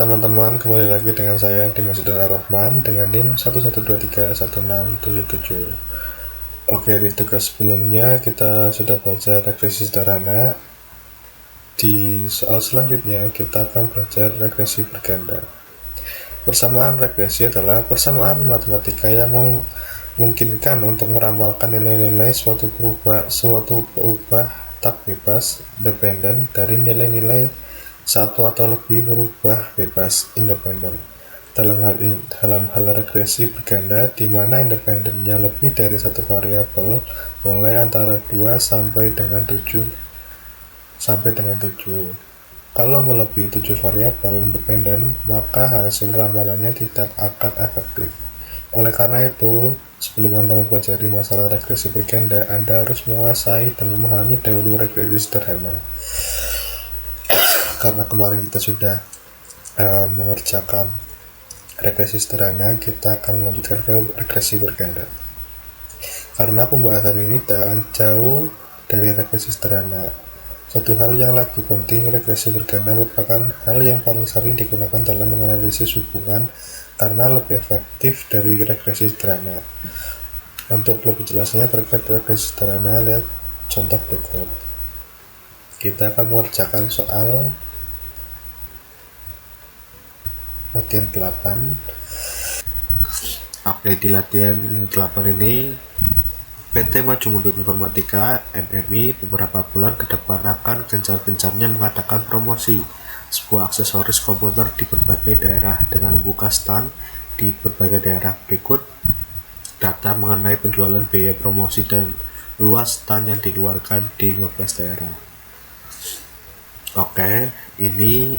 teman-teman, kembali lagi dengan saya Dimas Rahman dengan NIM 1123167. Oke, di tugas sebelumnya kita sudah belajar regresi sederhana. Di soal selanjutnya kita akan belajar regresi berganda. Persamaan regresi adalah persamaan matematika yang memungkinkan untuk meramalkan nilai-nilai suatu berubah tak bebas dependen dari nilai-nilai satu atau lebih berubah bebas independen. Dalam hal regresi berganda, di mana independennya lebih dari satu variabel, mulai antara 2 sampai dengan 7. Kalau melebihi 7 variabel independen, maka hasil ramalannya tidak akan efektif. Oleh karena itu, sebelum Anda mempelajari masalah regresi berganda, Anda harus menguasai dan memahami dahulu regresi sederhana. Karena kemarin kita sudah mengerjakan regresi sederhana, kita akan melanjutkan ke regresi berganda. Karena pembahasan ini tak jauh dari regresi sederhana. Satu hal yang lagi penting, regresi berganda merupakan hal yang paling sering digunakan dalam menganalisis hubungan karena lebih efektif dari regresi sederhana. Untuk lebih jelasnya terkait regresi sederhana, lihat contoh berikut. Kita akan mengerjakan soal latihan 8. Oke, di latihan 8 ini PT Maju Mundur Informatika (MMI) beberapa bulan ke depan akan gencar-gencarnya mengadakan promosi sebuah aksesoris komputer di berbagai daerah dengan membuka stand di berbagai daerah. Berikut data mengenai penjualan, biaya promosi, dan luas stand yang dikeluarkan di 15 daerah. Oke, ini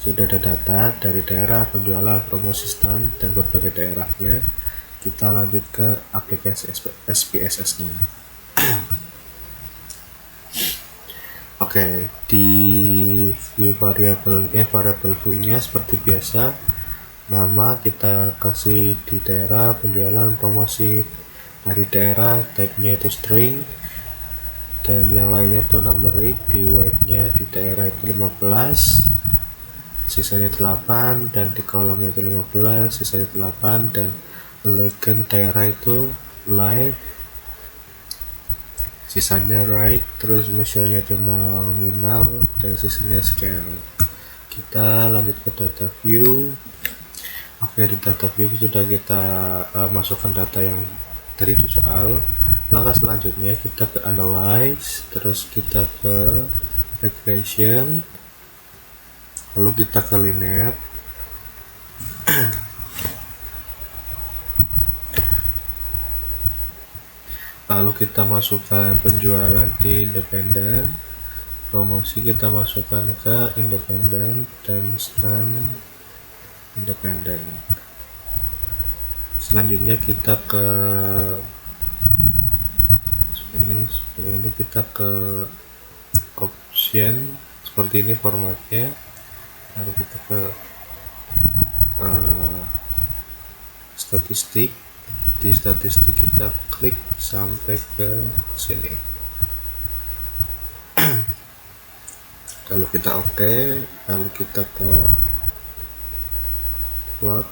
sudah ada data dari daerah, penjualan, promosi stand, dan berbagai daerahnya. Kita lanjut ke aplikasi SPSS-nya. Oke, di view variable view-nya seperti biasa, nama kita kasih di daerah, penjualan, promosi. Dari daerah, type-nya itu string, dan yang lainnya itu numeric. Di weight-nya di daerah itu 15, sisanya 8, dan di kolomnya itu 15, sisanya 8, dan legend daerah itu live, sisanya right, terus measure-nya itu nominal, dan sisanya scale. Kita lanjut ke data view. Oke, di data view sudah kita masukkan data yang dari di soal. Langkah selanjutnya kita ke analyze, terus kita ke regression, lalu kita ke linear. Lalu kita masukkan penjualan di independen, promosi kita masukkan ke independen, dan stand independen. Selanjutnya kita ke ini kita ke option, seperti ini formatnya. Lalu kita ke statistik. Di statistik kita klik sampai ke sini. Lalu kita oke, lalu kita ke plot.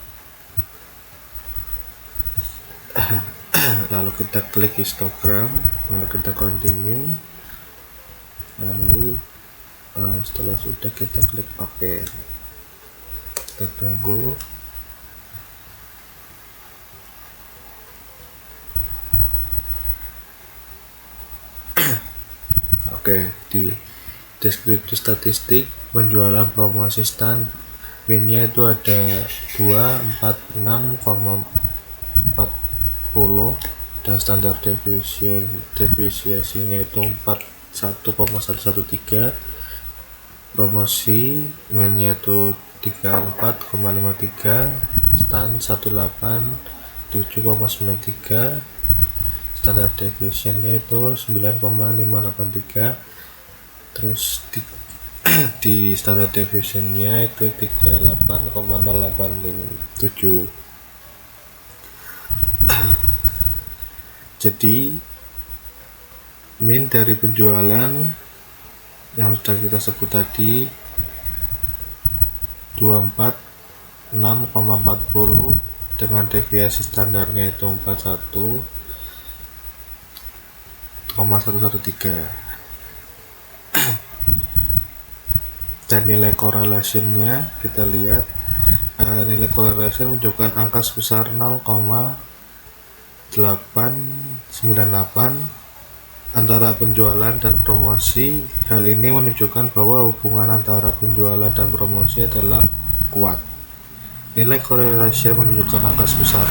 Lalu kita klik histogram, lalu kita continue, lalu setelah sudah kita klik oke. Kita tunggu. Oke, di deskripsi statistik penjualan promosi stand, win-nya itu ada 246,40, dan standar deviasinya itu 41,113. Promosi win-nya itu 34,53, stand 187,93, standar deviation-nya itu 9,583. Terus di standar deviation-nya itu 38,087. Jadi min dari penjualan yang sudah kita sebut tadi 24 6,40 dengan deviasi standarnya itu 41,113, dan nilai correlationnya kita lihat, nilai correlation menunjukkan angka sebesar 0,898 antara penjualan dan promosi. Hal ini menunjukkan bahwa hubungan antara penjualan dan promosi adalah kuat. Nilai correlation menunjukkan angka sebesar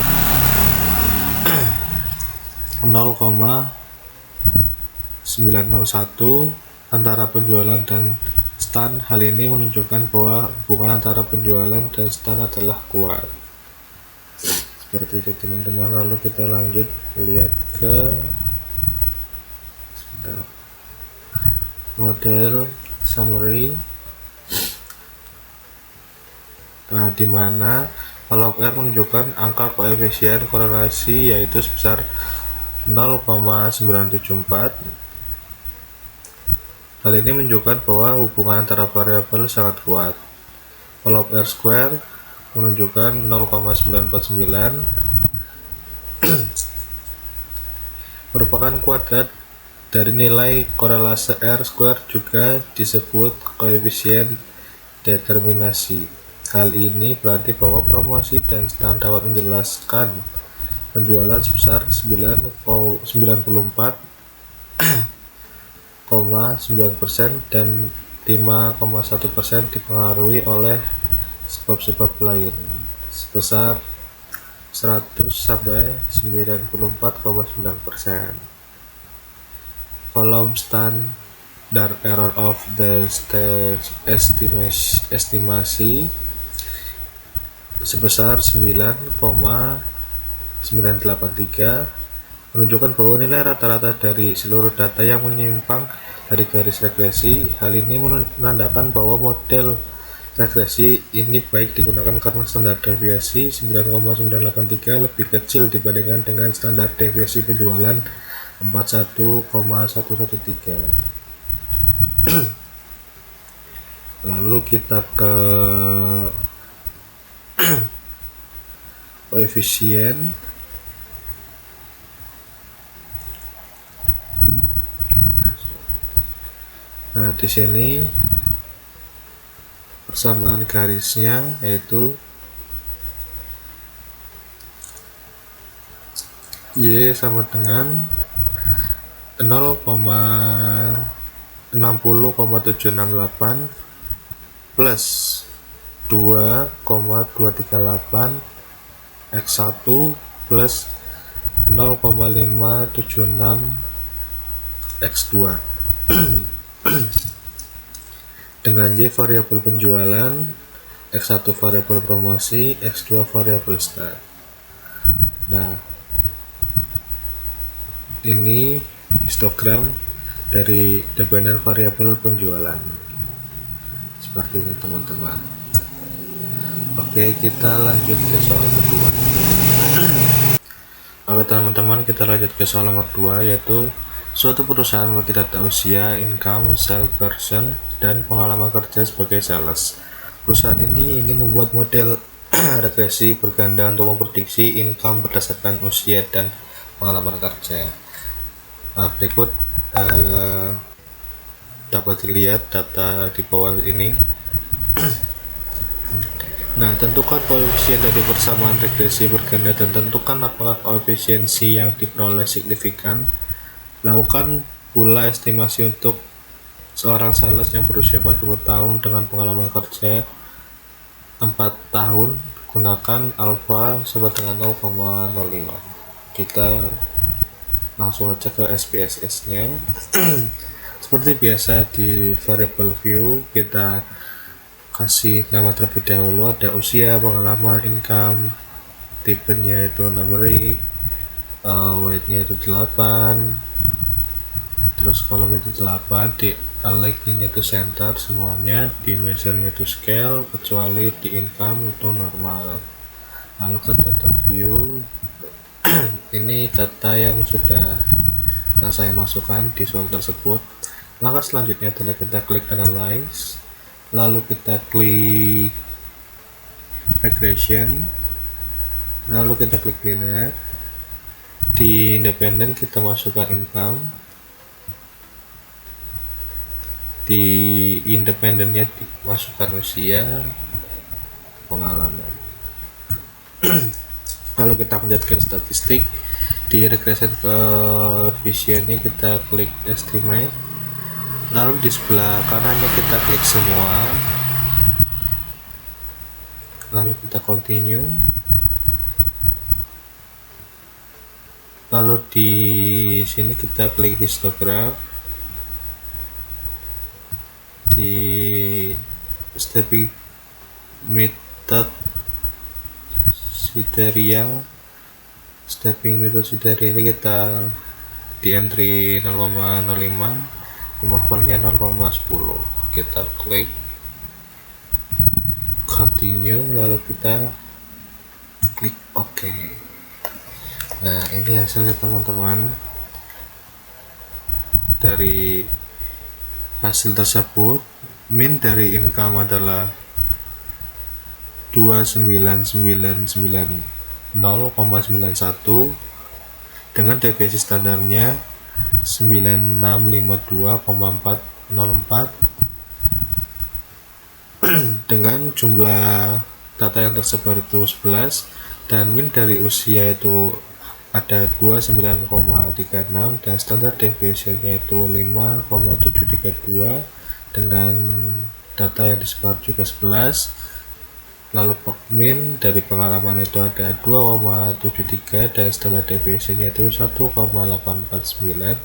0,901 antara penjualan dan stand. Hal ini menunjukkan bahwa hubungan antara penjualan dan stand adalah kuat. Seperti itu teman-teman. Lalu kita lanjut lihat ke model summary, di mana kalau R menunjukkan angka koefisien korelasi yaitu sebesar 0,974. Hal ini menunjukkan bahwa hubungan antara variabel sangat kuat. Kalau R square menunjukkan 0,949 merupakan kuadrat dari nilai korelasi R square, juga disebut koefisien determinasi. Hal ini berarti bahwa promosi dan stand dapat menjelaskan penjualan sebesar 94,9% dan 5,1% dipengaruhi oleh sebab-sebab lain sebesar 100 sampai 94,9%. Kolom standard error of the estimasi sebesar 9,983 menunjukkan bahwa nilai rata-rata dari seluruh data yang menyimpang dari garis regresi. Hal ini menandakan bahwa model regresi ini baik digunakan karena standar deviasi 9,983 lebih kecil dibandingkan dengan standar deviasi penjualan 41,113. Lalu kita ke koefisien. Nah, di sini persamaan garisnya yaitu Y sama dengan 0,60,768 plus 2,238 X1 plus 0,576 X2 dengan Y variabel penjualan, X1 variabel promosi, X2 variabel start. Nah, ini histogram dari dependent variabel penjualan seperti ini teman-teman. Oke, kita lanjut ke soal kedua. Oke teman-teman, kita lanjut ke soal nomor 2, yaitu suatu perusahaan tidak ada usia, income, sales person, dan pengalaman kerja sebagai sales. Perusahaan ini ingin membuat model regresi berganda untuk memprediksi income berdasarkan usia dan pengalaman kerja. Berikut dapat dilihat data di bawah ini. Nah, tentukan koefisien dari persamaan regresi berganda dan tentukan apakah koefisiensi yang diperoleh signifikan. Lakukan pula estimasi untuk seorang sales yang berusia 40 tahun dengan pengalaman kerja 4 tahun. Gunakan alfa sama dengan 0,05. Kita langsung aja ke SPSS nya. Seperti biasa di variable view kita kasih nama terlebih dahulu, ada usia, pengalaman, income, tipenya itu numeric, weight-nya itu 8, terus kolom itu 8, di align-nya itu center semuanya, di measure-nya itu scale kecuali di income itu normal. Lalu ke data view. Ini data yang sudah saya masukkan di soal tersebut. Langkah selanjutnya adalah kita klik analyze, lalu kita klik regression, lalu kita klik linear. Di independen kita masukkan income, di independennya dimasukkan usia, pengalaman. Lalu kita pencet ke statistik, di regression koefisiennya kita klik estimate, lalu di sebelah kanannya kita klik semua, lalu kita continue, lalu di sini kita klik histogram, di stepping method kriteria ini kita di entry 0,05, removalnya 0,10. Kita klik continue, lalu kita klik OK. Nah, ini hasilnya teman-teman. Dari hasil tersebut, min dari income adalah 2999,91 dengan deviasi standarnya 9652,404 dengan jumlah data yang tersebar itu 11, dan min dari usia itu ada 29,36 dan standar deviasinya itu 5,732 dengan data yang disebar juga 11. Lalu min dari pengalaman itu ada 2,73 dan standar deviasinya itu 1,849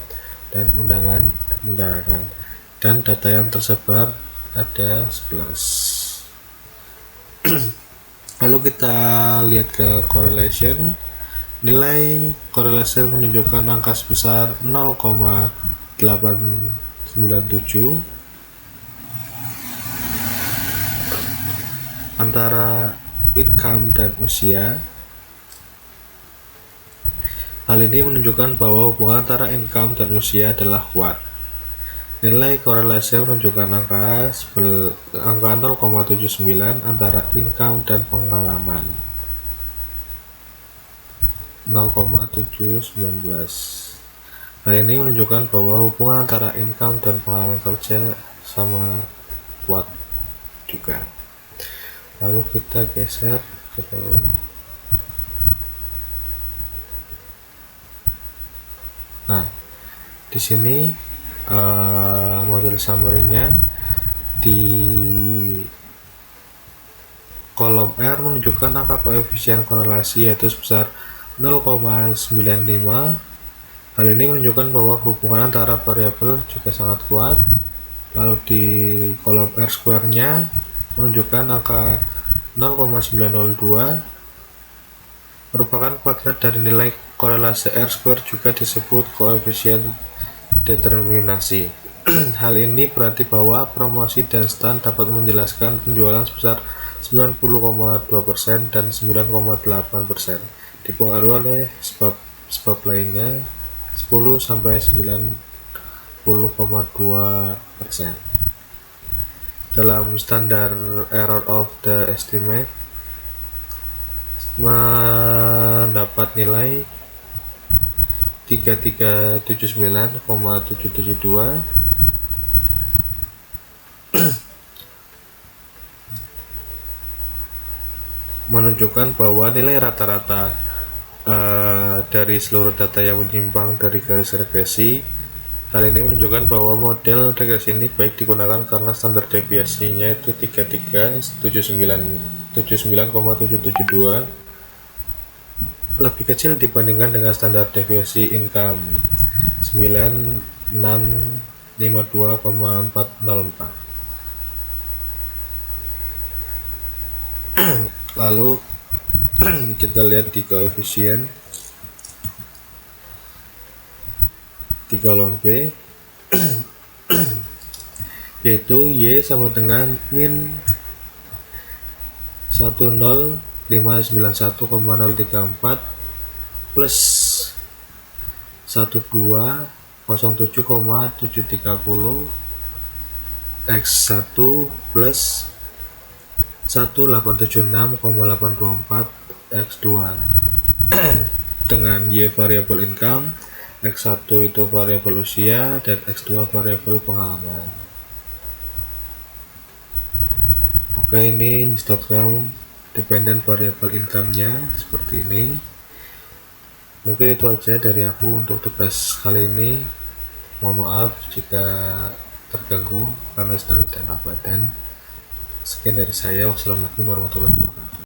dan undangan dan data yang tersebar ada 11. Lalu kita lihat ke correlation. Nilai korelasi menunjukkan angka sebesar 0,897 antara income dan usia. Hal ini menunjukkan bahwa hubungan antara income dan usia adalah kuat. Nilai korelasi menunjukkan angka 0,79 antara income dan pengalaman. 0,719. Hal ini menunjukkan bahwa hubungan antara income dan pengalaman kerja sama kuat juga. Lalu kita geser ke bawah. Nah, di sini model summary-nya di kolom R menunjukkan angka koefisien korelasi yaitu sebesar 0,95. Hal ini menunjukkan bahwa hubungan antara variabel juga sangat kuat. Lalu di kolom R square-nya menunjukkan angka 0,902 merupakan kuadrat dari nilai korelasi R square, juga disebut koefisien determinasi. Hal ini berarti bahwa promosi dan stand dapat menjelaskan penjualan sebesar 90,2% dan 9,8%, dipengaruhi oleh sebab lainnya 10-90,2%. Dalam standar error of the estimate mendapat nilai 3379,772 menunjukkan bahwa nilai rata-rata dari seluruh data yang menyimpang dari garis regresi. Hal ini menunjukkan bahwa model regresi ini baik digunakan karena standar deviasinya itu 3379,772 lebih kecil dibandingkan dengan standar deviasi income 9652,404. Lalu kita lihat di koefisien di kolom B yaitu Y sama dengan min 10591,034 plus 1207,730 X1 plus 1876,84 x2 dengan Y variabel income, X1 itu variabel usia, dan X2 variabel pengalaman. Oke, ini histogram dependent variable income-nya seperti ini. Mungkin itu aja dari aku untuk tugas kali ini. Mohon maaf jika terganggu karena sedang tidak enak badan. Sekian dari saya. Wassalamualaikum warahmatullahi wabarakatuh.